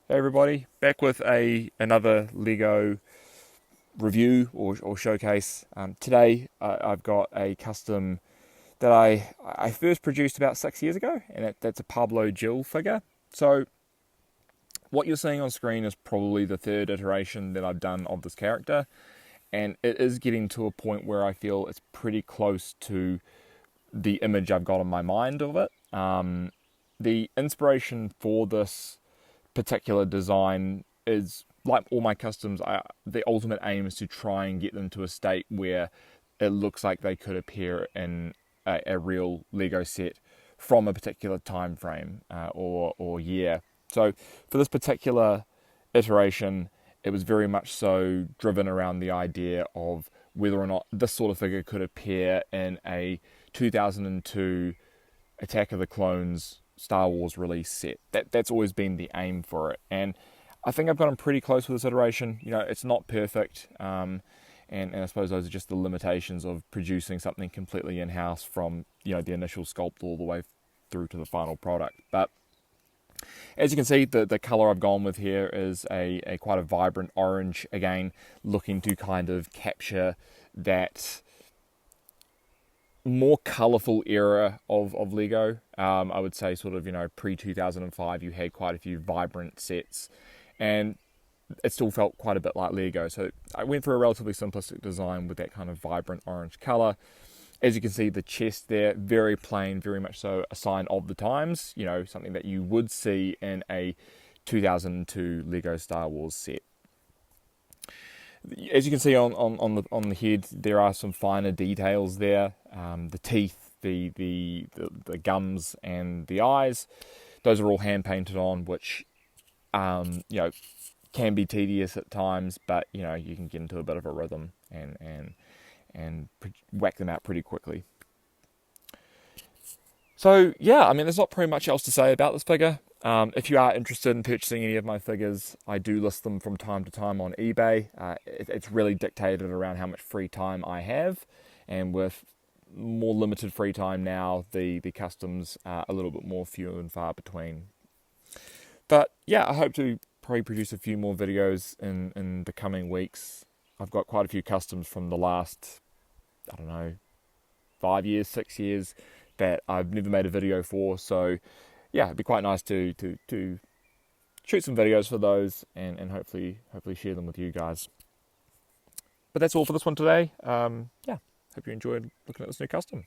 Hey everybody, back with another Lego review or showcase. Today I've got a custom that I first produced about 6 years ago, and that's a Pablo Jill figure. So what you're seeing on screen is probably the third iteration that I've done of this character, and it is getting to a point where I feel it's pretty close to the image I've got in my mind of it. The inspiration for this particular design is like all my customs. The ultimate aim is to try and get them to a state where it looks like they could appear in a real Lego set from a particular time frame or year. So for this particular iteration, it was very much so driven around the idea of whether or not this sort of figure could appear in a 2002 Attack of the Clones Star Wars release set. That's always been the aim for it, and I think I've gotten pretty close with this iteration. You know, it's not perfect, and I suppose those are just the limitations of producing something completely in-house from, you know, the initial sculpt all the way through to the final product. But as you can see, the colour I've gone with here is a quite a vibrant orange, again, looking to kind of capture that more colourful era of Lego. I would say sort of, you know, pre-2005, you had quite a few vibrant sets, and it still felt quite a bit like Lego. So I went for a relatively simplistic design with that kind of vibrant orange colour. As you can see, the chest there, very plain, very much so a sign of the times, you know, something that you would see in a 2002 Lego Star Wars set. As you can see on the head, there are some finer details there. The teeth, the gums, and the eyes. Those are all hand painted on, which you know, can be tedious at times, but you know, you can get into a bit of a rhythm and whack them out pretty quickly. So yeah, I mean, there's not pretty much else to say about this figure. If you are interested in purchasing any of my figures, I do list them from time to time on eBay. It's really dictated around how much free time I have, and with more limited free time now, the customs are a little bit more few and far between. But yeah, I hope to probably produce a few more videos in the coming weeks. I've got quite a few customs from the last, I don't know, 5 years, 6 years that I've never made a video for. So yeah, it'd be quite nice to shoot some videos for those and hopefully share them with you guys. But that's all for this one today. Yeah, hope you enjoyed looking at this new custom.